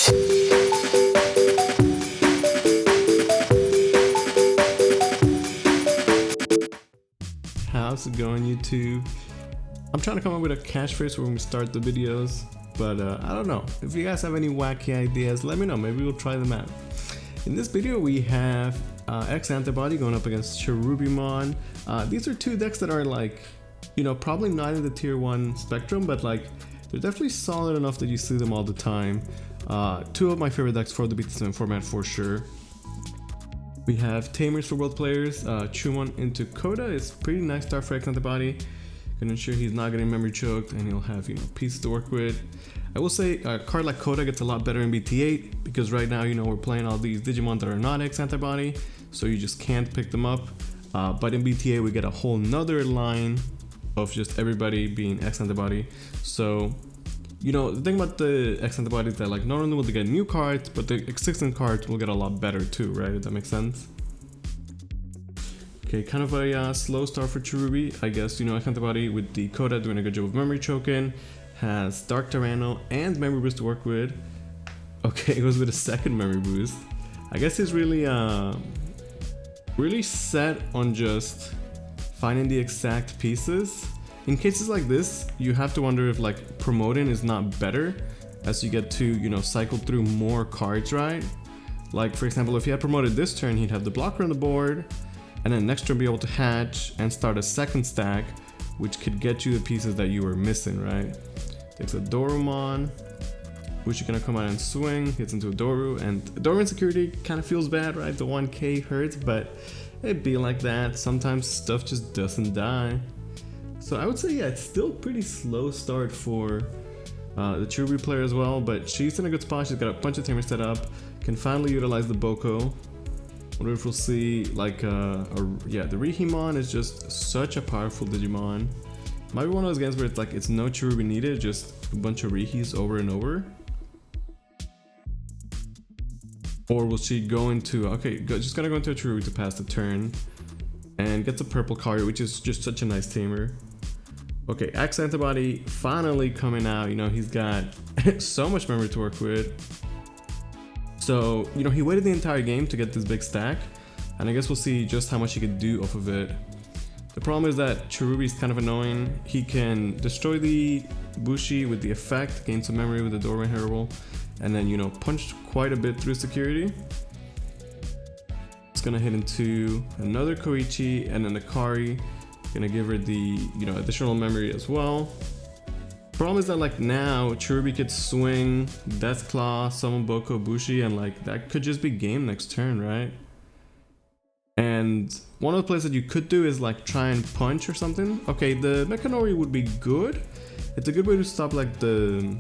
How's it going, YouTube? I'm trying to come up with a catchphrase when we start the videos, but I don't know. If you guys have any wacky ideas, let me know. Maybe we'll try them out. In this video, we have X-Antibody going up against Cherubimon. These are two decks that are like, you know, probably not in the tier 1 spectrum, but like they're definitely solid enough that you see them all the time. Two of my favorite decks for the BT7 format for sure. We have Tamers for both players. Cherubimon into Coda is pretty nice start for X-Antibody. Can ensure he's not getting memory choked and he'll have, you know, pieces to work with. I will say a card like Coda gets a lot better in BT8 because right now, you know, we're playing all these Digimon that are not X-Antibody, so you just can't pick them up. But in BT8 we get a whole nother line of just everybody being X-Antibody. So, you know, the thing about the X-Antibody is that like not only will they get new cards, but the existing cards will get a lot better too, right? If that makes sense. Okay, kind of a slow start for Cherubi. I guess, you know, X-Antibody with the Coda doing a good job of memory choking, has Dark Tyranno and memory boost to work with. Okay, it goes with a second memory boost. I guess he's really really set on just finding the exact pieces. In cases like this, you have to wonder if like promoting is not better as you get to, you know, cycle through more cards, right? Like for example, if he had promoted this turn, he'd have the blocker on the board, and then next turn be able to hatch and start a second stack, which could get you the pieces that you were missing, right? Takes a Dorumon, which is gonna come out and swing, hits into a Doru, and Doru insecurity kind of feels bad, right? The 1k hurts, but it'd be like that. Sometimes stuff just doesn't die. So I would say, yeah, it's still pretty slow start for the Cherubi player as well, but she's in a good spot. She's got a bunch of tamers set up, can finally utilize the Boko. Wonder if we'll see like yeah, the Rihimon is just such a powerful Digimon. Might be one of those games where it's like it's no Cherubi needed, just a bunch of Rihis over and over. Or will she go into, okay, just gonna go into a Cherubi to pass the turn and gets a purple card, which is just such a nice tamer. Okay, X-Antibody finally coming out. You know, he's got so much memory to work with. So, you know, he waited the entire game to get this big stack, and I guess we'll see just how much he could do off of it. The problem is that Cherubi is kind of annoying. He can destroy the Bushi with the effect, gain some memory with the Doorway Herald, and then, you know, punch quite a bit through security. It's gonna hit into another Koichi and then the Kari. Gonna give her the, you know, additional memory as well. Problem is that like now Cherubi could swing Death Claw, summon Boko, Bushi, and like that could just be game next turn, right? And one of the plays that you could do is like try and punch or something. Okay, the Mechanori would be good. It's a good way to stop like the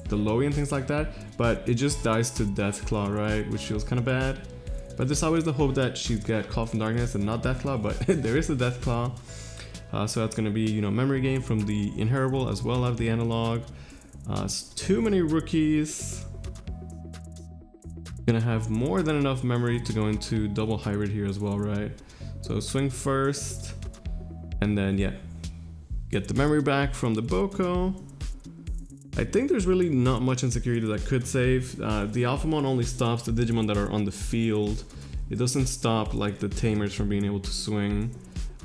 Lowy and things like that, but it just dies to Death Claw, right? Which feels kind of bad. But there's always the hope that she'd get Call from Darkness and not Death Claw, but there is a Death Claw. So that's going to be, you know, memory gain from the Inheritable as well as the analog. It's too many rookies. Gonna have more than enough memory to go into double hybrid here as well, right? So swing first, and then yeah, get the memory back from the Boko. I think there's really not much insecurity that could save. The Alphamon only stops the Digimon that are on the field. It doesn't stop like the Tamers from being able to swing.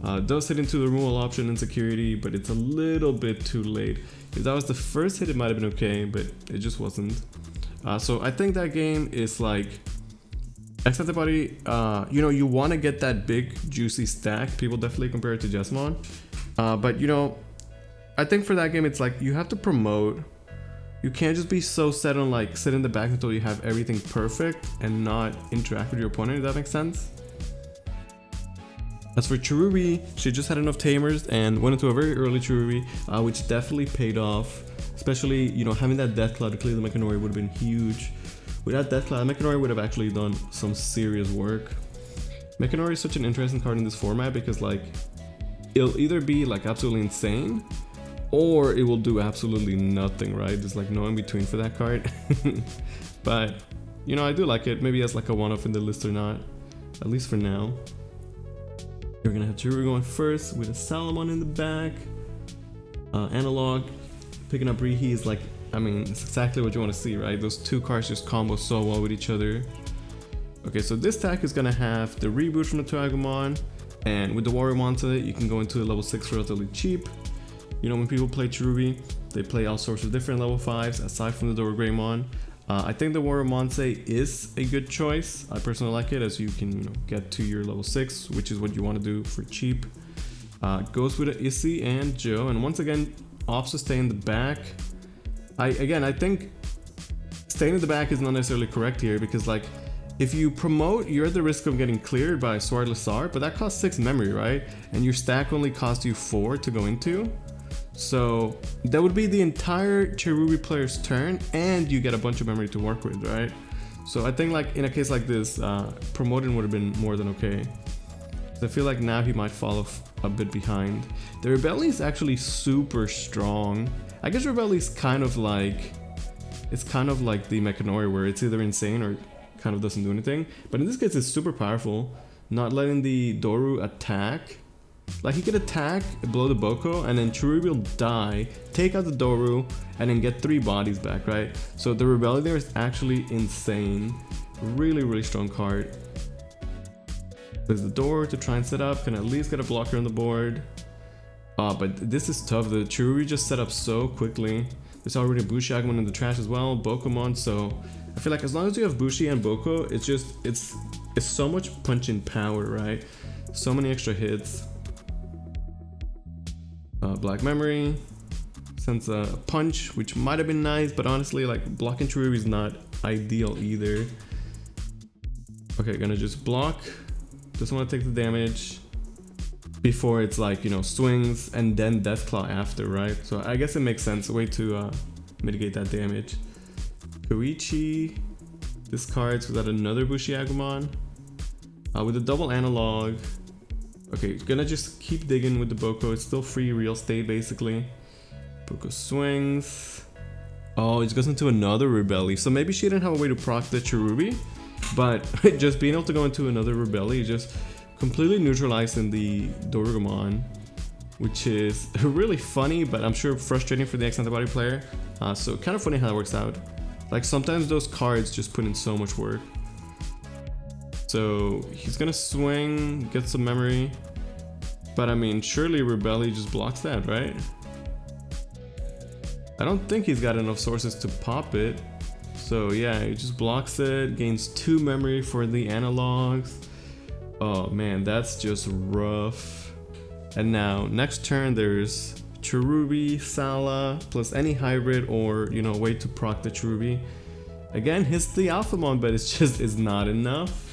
It does hit into the removal option in security, but it's a little bit too late. If that was the first hit, it might have been okay, but it just wasn't. So I think that game is like X-Antibody. You know, you want to get that big juicy stack. People definitely compare it to Jessamon, but you know, I think for that game it's like you have to promote. You can't just be so set on like sit in the back until you have everything perfect and not interact with your opponent, if that makes sense. As for Cherubi, she just had enough tamers and went into a very early Cherubi, which definitely paid off. Especially, you know, having that Death Claw to clear the Mechanori would have been huge. Without Death Claw, Mechanori would have actually done some serious work. Mechanori is such an interesting card in this format because like, it'll either be like absolutely insane, or it will do absolutely nothing, right? There's like no in between for that card. But, you know, I do like it. Maybe as like a one-off in the list or not, at least for now. We're gonna have Cherubi going first with a Salamon in the back. Analog, picking up Rihi is like I mean, it's exactly what you want to see, right? Those two cards just combo so well with each other. Okay, so this deck is gonna have the reboot from the two Agumon, and with the Warrior Monster, you can go into a level 6 relatively cheap. You know, when people play Cherubi, they play all sorts of different level 5s aside from the Dora Greymon. I think the Warrior Monster is a good choice. I personally like it, as you can, you know, get to your level 6, which is what you want to do for cheap. Goes with Issy and Joe, and once again, opts to stay in the back. I think staying in the back is not necessarily correct here, because like, if you promote, you're at the risk of getting cleared by Swordless Art, but that costs 6 memory, right? And your stack only costs you 4 to go into. So that would be the entire Cherubi player's turn, and you get a bunch of memory to work with, right? So I think like in a case like this, promoting would have been more than okay. So I feel like now he might fall a bit behind. The Rebelli is actually super strong. I guess Rebelli is kind of like, it's kind of like the Mechanori, where it's either insane or kind of doesn't do anything, but in this case it's super powerful. Not letting the Doru attack, like he could attack, blow the Boko, and then Cherubi will die, take out the Doru, and then get 3 bodies back, right? So the Rebellion there is actually insane. Really strong card. There's the door to try and set up, can at least get a blocker on the board. But this is tough. The Cherubi just set up so quickly. There's already a Bushi Agumon in the trash as well, Bokomon, so I feel like as long as you have Bushi and Boko, it's just, it's so much punching power, right? So many extra hits. Black Memory sends a punch, which might have been nice, but honestly, like, blocking Cherubi is not ideal either. Okay, gonna just block. Just want to take the damage before it's like, you know, swings and then Deathclaw after, right? So I guess it makes sense, a way to mitigate that damage. Koichi discards without another Bushi Agumon. With a double analog. Okay, gonna just keep digging with the Boko. It's still free real estate basically. Boko swings. Oh, it goes into another Rebelli. So maybe she didn't have a way to proc the Cherubi, but just being able to go into another Rebelli, just completely neutralizing the Dorugumon, which is really funny, but I'm sure frustrating for the X-Antibody player. So kind of funny how that works out. Like sometimes those cards just put in so much work. So he's gonna swing, get some memory, but I mean, surely Rebelli just blocks that, right? I don't think he's got enough sources to pop it. So yeah, he just blocks it, gains 2 memory for the analogs. Oh man, that's just rough. And now next turn there's Cherubi, Sala, plus any hybrid or, you know, way to proc the Cherubi. Again, hits the Alphamon, but it's just is not enough.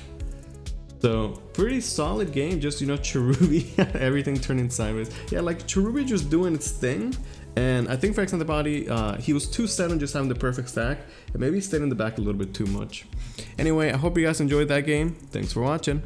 So pretty solid game, just, you know, Cherubi, everything turning sideways. Yeah, like Cherubi just doing its thing. And I think for X-Antibody, he was too set on just having the perfect stack, and maybe he stayed in the back a little bit too much. Anyway, I hope you guys enjoyed that game. Thanks for watching.